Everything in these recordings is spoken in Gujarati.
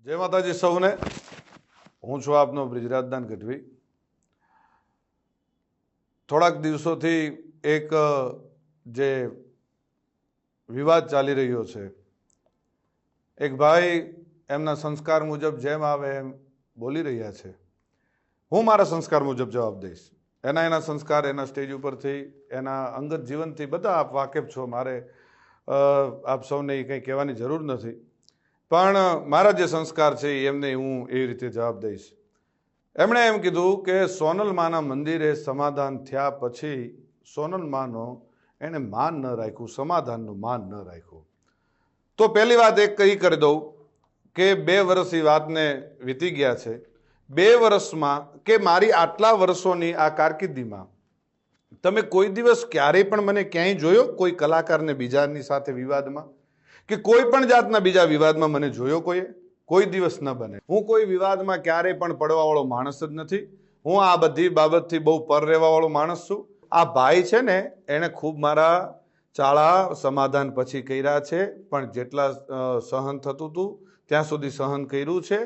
जय माताजी सौने। हूँ छुं आपनो ब्रिજરાજદાન ગઢવી। થોડાક દિવસોથી એક જે વિવાદ ચાલી રહ્યો છે, એક ભાઈ એમના સંસ્કાર મુજબ જેમ આવે એમ બોલી રહ્યા છે। હું મારા સંસ્કાર મુજબ જવાબ દઈશ। એના સંસ્કાર એના સ્ટેજ ઉપરથી એના અંગત જીવનથી બધા આપ વાકેફ છો, મારે આપ સૌને કંઈ કહેવાની જરૂર નથી। પણ મારા જે સંસ્કાર છે એમને હું એ રીતે જવાબ દઈશ। એમણે એમ કીધું કે સોનલમાના મંદિરે સમાધાન થયા પછી સોનલમાનો એણે માન ન રાખ્યું, સમાધાનનું માન ન રાખ્યું। તો પહેલી વાત એક કઈ કરી દઉં કે 2 વર્ષ એ વાતને વીતી ગયા છે। 2 વર્ષમાં કે મારી આટલા વર્ષોની આ કારકિર્દીમાં તમે કોઈ દિવસ ક્યારેય પણ મને ક્યાંય જોયો કોઈ કલાકારને બીજાની સાથે વિવાદમાં કે કોઈ પણ જાતના બીજા વિવાદમાં મને જોયો કોઈએ? કોઈ દિવસ ન બને। હું કોઈ વિવાદમાં ક્યારેય પણ પડવાવાળો માણસ જ નથી। હું આ બધી બાબતથી બહુ પર રહેવાવાળો માણસ છું। આ ભાઈ છે ને એણે ખૂબ મારા ચાળા સમાધાન પછી કર્યા છે, પણ જેટલા સહન થતું હતું ત્યાં સુધી સહન કર્યું છે।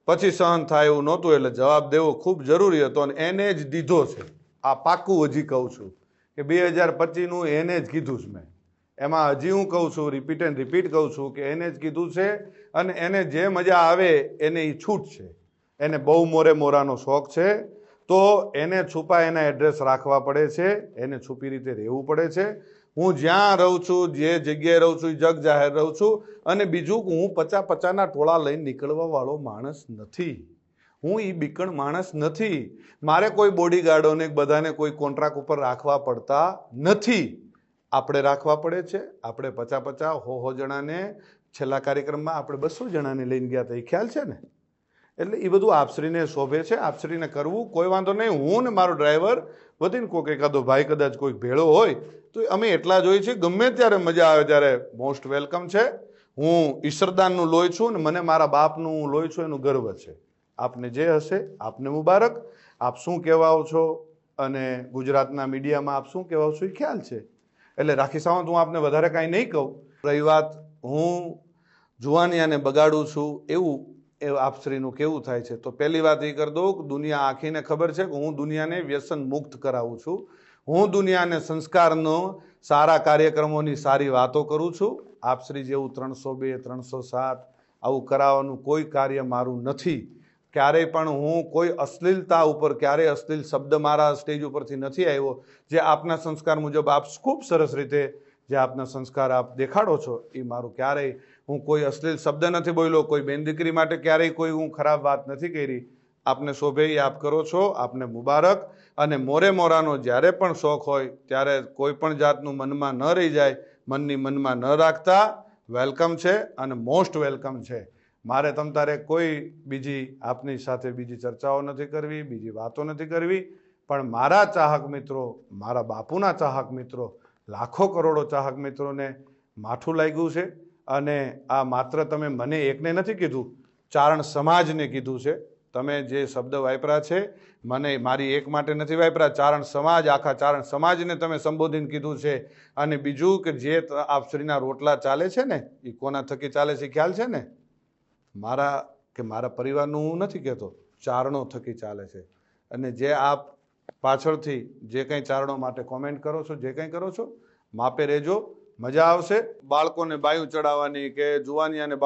પછી સહન થાય એવું નહોતું એટલે જવાબ દેવો ખૂબ જરૂરી હતો અને એને જ દીધો છે। આ પાક્કું હજી કહું છું કે 2025નું એને જ કીધું છે મેં। એમાં હજી હું કહું છું, રિપીટ એન્ડ રિપીટ કહું છું કે એને જ કીધું છે અને એને જે મજા આવે એને એ છૂટ છે। એને બહુ મોરે મોરાનો શોખ છે તો એને છુપા એના એડ્રેસ રાખવા પડે છે, એને છુપી રીતે રહેવું પડે છે। હું જ્યાં રહું છું, જે જગ્યાએ રહું છું, જગ જાહેર રહું છું। અને બીજું હું 50-50ના ટોળા લઈને નીકળવા વાળો માણસ નથી। હું એ બીકણ માણસ નથી। મારે કોઈ બોડીગાર્ડોને બધાને કોઈ કોન્ટ્રાક્ટ ઉપર રાખવા પડતા નથી। આપણે રાખવા પડે છે। આપણે 50-50 100 જણાને છેલ્લા કાર્યક્રમમાં આપણે 200 જણાને લઈને ગયા હતા, એ ખ્યાલ છે ને? એટલે એ બધું આપશ્રીને શોભે છે, આપશ્રીને કરવું કોઈ વાંધો નહીં। હું ને મારો ડ્રાઈવર વધીને કોઈક એકાદો ભાઈ કદાચ કોઈક ભેળો હોય તો અમે એટલા જ હોઈએ છીએ। ગમે ત્યારે મજા આવે ત્યારે મોસ્ટ વેલકમ છે। હું ઈશ્વરદાનનું લોહી છું ને મને મારા બાપનું લોહી છું એનું ગર્વ છે। આપને જે હશે આપને મુબારક। આપ શું કહેવાઓ છો અને ગુજરાતના મીડિયામાં આપ શું કહેવાઓ છો એ ખ્યાલ છે। એટલે રાખી સાવંત હું આપને વધારે કાંઈ નહીં કહું। રહી વાત હું જુવાનિયાને બગાડું છું એવું આપશ્રીનું કેવું થાય છે, તો પહેલી વાત એ કરી દઉં કે દુનિયા આખીને ખબર છે કે હું દુનિયાને વ્યસન મુક્ત કરાવું છું। હું દુનિયાને સંસ્કારનો સારા કાર્યક્રમોની સારી વાતો કરું છું। આપશ્રી જેવું 302 307 આવું કરાવવાનું કોઈ કાર્ય મારું નથી। ક્યારેય પણ હું કોઈ અશ્લીલતા ઉપર ક્યારેય અશ્લીલ શબ્દ મારા સ્ટેજ ઉપરથી નથી આવ્યો। જે આપના સંસ્કાર મુજબ આપ ખૂબ સરસ રીતે જે આપના સંસ્કાર આપ દેખાડો છો એ મારું ક્યારેય હું કોઈ અશ્લીલ શબ્દ નથી બોલ્યો, કોઈ બેન દીકરી માટે ક્યારેય કોઈ હું ખરાબ વાત નથી કરી। આપને શોભે એ આપ કરો છો, આપને મુબારક। અને મોરે મોરાનો જ્યારે પણ શોખ હોય ત્યારે કોઈ પણ જાતનું મનમાં ન રહી જાય, મનની મનમાં ન રાખતા। વેલકમ છે અને મોસ્ટ વેલકમ છે। મારે તમ તારે કોઈ બીજી આપની સાથે બીજી ચર્ચાઓ નથી કરવી, બીજી વાતો નથી કરવી। પણ મારા ચાહક મિત્રો, મારા બાપુના ચાહક મિત્રો, લાખો કરોડો ચાહક મિત્રોને માઠું લાગ્યું છે। અને આ માત્ર તમે મને એકને નથી કીધું, ચારણ સમાજને કીધું છે। તમે જે શબ્દ વાપર્યા છે મને મારી એક માટે નથી વાપર્યા, ચારણ સમાજ, આખા ચારણ સમાજને તમે સંબોધીને કીધું છે। અને બીજું કે જે આપશ્રીના રોટલા ચાલે છે ને એ કોના થકી ચાલે છે ખ્યાલ છે ને? મારા કે મારા પરિવારનું હું નથી કહેતો, ચારણો થકી ચાલે છે। અને જે આપ પાછળથી જે કંઈ ચારણો માટે કોમેન્ટ કરો છો, જે કંઈ કરો છો, માપે રહેજો, મજા આવશે। બાળકોને બાયું ચડાવવાની કે જુવાનિયાને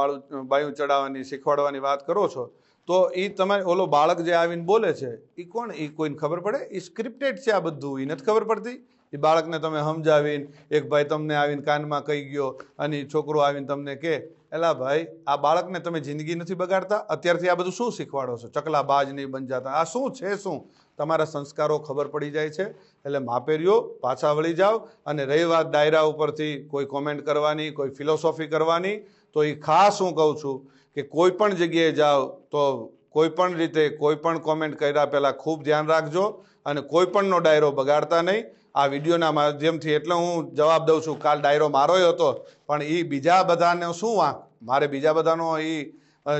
બાયું ચડાવવાની શીખવાડવાની વાત કરો છો તો એ તમારે ઓલો બાળક જે આવીને બોલે છે એ કોણ? એ કોઈને ખબર પડે? એ સ્ક્રિપ્ટેડ છે આ બધું, એ નથી ખબર પડતી? એ બાળકને તમે સમજાવીને એક ભાઈ તમને આવીને કાનમાં કહી ગયો અને એ છોકરો આવીને તમને કહે, એલા ભાઈ આ બાળકને તમે જિંદગી નથી બગાડતા? અત્યારથી આ બધું શું શીખવાડો છો? ચકલા બાજ નહીં બન જાતા, આ શું છે? શું તમારા સંસ્કારો ખબર પડી જાય છે। એટલે માપે રહ્યો, પાછા વળી જાઓ। અને રહી વાત ડાયરા ઉપરથી કોઈ કોમેન્ટ કરવાની, કોઈ ફિલોસોફી કરવાની, તો એ ખાસ હું કહું છું કે કોઈ પણ જગ્યાએ જાઓ તો કોઈ પણ રીતે કોઈ પણ કોમેન્ટ કર્યા પહેલાં ખૂબ ધ્યાન રાખજો અને કોઈ પણનો ડાયરો બગાડતા નહીં। આ વિડીયોના માધ્યમથી એટલે હું જવાબ દઉં છું, કાલ ડાયરો મારોય હતો પણ એ બીજા બધાને શું વાંક? મારે બીજા બધાનો એ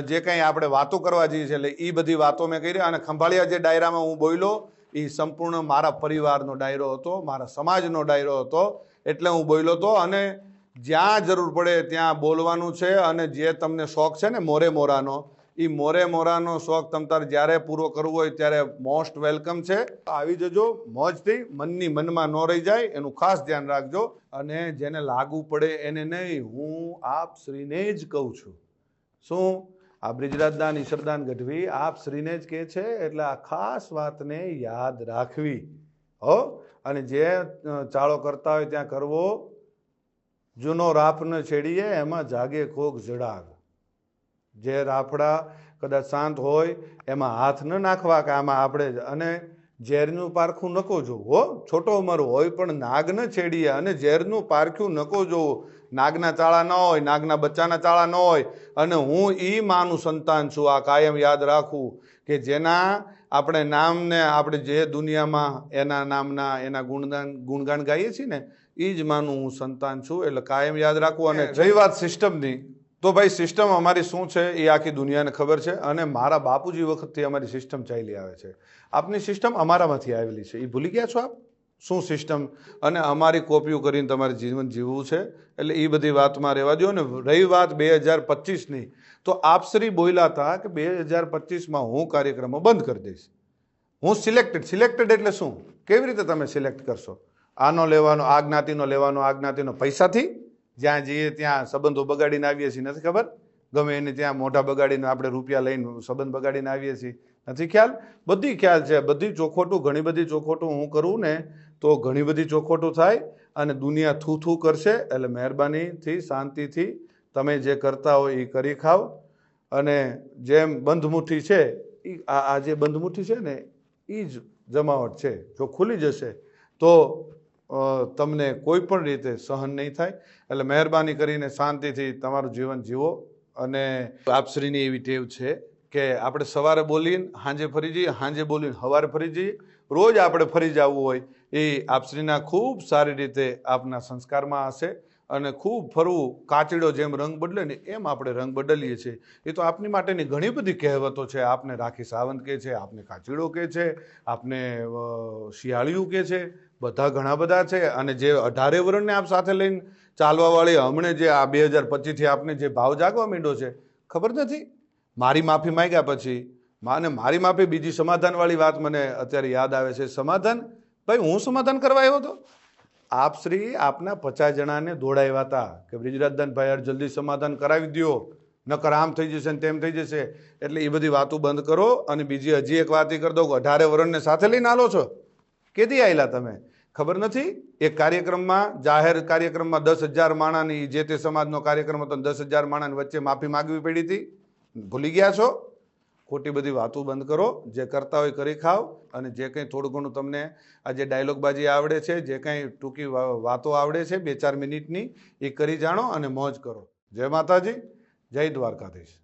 જે કંઈ આપણે વાતો કરવા જઈએ છીએ એટલે એ બધી વાતો મેં કરી। અને ખંભાળિયા જે ડાયરામાં હું બોલ્યો એ સંપૂર્ણ મારા પરિવારનો ડાયરો હતો, મારા સમાજનો ડાયરો હતો, એટલે હું બોલ્યો હતો। અને જ્યાં જરૂર પડે ત્યાં બોલવાનું છે। અને જે તમને શોખ છે ને મોરે મોરાનો એ મોરાનો શોખ તમારે જ્યારે પૂરો કરવો હોય ત્યારે મોસ્ટ વેલકમ છે. આવી જજો મોજથી, મનની મનમાં ન રહી જાય એનું ખાસ ધ્યાન રાખજો. અને જેને લાગુ પડે એને નહીં, હું આપ શ્રીને જ કહું છું. શું? આ બ્રિજરાજદાન ઈશ્વરદાન ગઢવી આપ શ્રીને જ કહે છે, એટલે આ ખાસ વાતને યાદ રાખવી હો. અને જે ચાળો કરતા હોય ત્યાં કરવો. જૂનો રાફ ન છેડીએ એમાં જાગે કોક જડાગ. જે રાફડા કદાચ શાંત હોય એમાં હાથ ન નાખવા કે આમાં આપણે, અને ઝેરનું પારખું નકો જોવું હો. છોટો ઉંમર હોય પણ નાગ ન છેડીએ, અને ઝેરનું પારખ્યું નકો જોવું. નાગના ચાળા ન હોય, નાગના બચ્ચાના ચાળા ન હોય. અને હું ઈ માનું સંતાન છું, આ કાયમ યાદ રાખવું કે જેના આપણે નામને આપણે જે દુનિયામાં એના નામના એના ગુણગાન ગાઈએ છીએ ને, એ જ માનું હું સંતાન છું. એટલે કાયમ યાદ રાખવું. અને રહી વાત સિસ્ટમની, તો ભાઈ સિસ્ટમ અમારી શું છે એ આખી દુનિયાને ખબર છે. અને મારા બાપુજી વખતથી અમારી સિસ્ટમ ચાલી આવે છે. આપની સિસ્ટમ અમારામાંથી આવેલી છે, એ ભૂલી ગયા છો આપ? શું સિસ્ટમ? અને અમારી કોપીઓ કરીને તમારે જીવન જીવવું છે. એટલે એ બધી વાતમાં રહેવા દો. અને રહી વાત 2025ની, તો આપશ્રી બોલ્યા હતા કે 2025માં હું કાર્યક્રમો બંધ કરી દઈશ. હું સિલેક્ટેડ એટલે શું? કેવી રીતે તમે સિલેક્ટ કરશો? આનો લેવાનો, આ જ્ઞાતિનો લેવાનો, આ જ્ઞાતિનો પૈસાથી? જ્યાં જઈએ ત્યાં સંબંધો બગાડીને આવીએ છીએ, નથી ખબર? ગમે એને ત્યાં મોઢા બગાડીને આપણે રૂપિયા લઈને સંબંધ બગાડીને આવીએ છીએ, નથી ખ્યાલ? બધી ખ્યાલ છે. બધી ચોખોટું, ઘણી બધી ચોખોટું હું કરું ને તો ઘણી બધી ચોખોટું થાય અને દુનિયા થૂ કરશે. એટલે મહેરબાનીથી શાંતિથી તમે જે કરતા હોય એ કરી ખાવ. અને જેમ બંધમુઠ્ઠી છે, આ જે બંધમુઠ્ઠી છે ને એ જ જમાવટ છે. જો ખુલી જશે તો તમને કોઈ પણ રીતે સહન નહીં થાય. એટલે મહેરબાની કરીને શાંતિથી તમારું જીવન જીવો. અને આપશ્રીની એવી ટેવ છે કે આપણે સવારે બોલીને સાંજે ફરી જઈએ, સાંજે બોલીને સવારે ફરી જઈએ. રોજ આપણે ફરી જવું હોય એ આપશ્રીના ખૂબ સારી રીતે આપના સંસ્કારમાં હશે. અને ખૂબ ફરવું, કાચીડો જેમ રંગ બદલે ને એમ આપણે રંગ બદલીએ છીએ. એ તો આપની માટેની ઘણી બધી કહેવતો છે. આપને રાખી સાવંત કહે છે, આપને કાચીડો કહે છે, આપને શિયાળિયું કહે છે, બધા ઘણા બધા છે. અને જે 18 વર્ષને આપ સાથે લઈને ચાલવાવાળી હમણે જે આ 2025થી આપને જે ભાવ જાગવા માંડ્યો છે, ખબર નથી? મારી માફી માંગ્યા પછી માને મારી માફી, બીજી સમાધાનવાળી વાત મને અત્યારે યાદ આવે છે. સમાધાન? ભાઈ હું સમાધાન કરવા આવ્યો હતો? આપશ્રી આપના 50 જણાને દોડાવ્યા હતા કે બ્રિજરાજદાનભાઈ જલ્દી સમાધાન કરાવી દો, નકર આમ થઈ જશે ને તેમ થઈ જશે. એટલે એ બધી વાતો બંધ કરો. અને બીજી હજી એક વાત કરી દો, 18 વર્ષને સાથે લઈને આલો છો. કેદી આવેલા તમે? ખબર નથી? એક કાર્યક્રમમાં, જાહેર કાર્યક્રમમાં 10,000 માણાની, જે તે સમાજનો કાર્યક્રમ હતો, 10,000 માણાની વચ્ચે માફી માગવી પડી હતી. ભૂલી ગયા છો? ખોટી બધી વાતો બંધ કરો. જે કરતા હોય કરી ખાવ. અને જે કંઈ થોડું ઘણું તમને આ જે ડાયલોગબાજી આવડે છે, જે કંઈ ટૂંકી વાતો આવડે છે 2-4 મિનિટની, એ કરી જાણો અને મોજ કરો. જય માતાજી, જય દ્વારકાધીશ.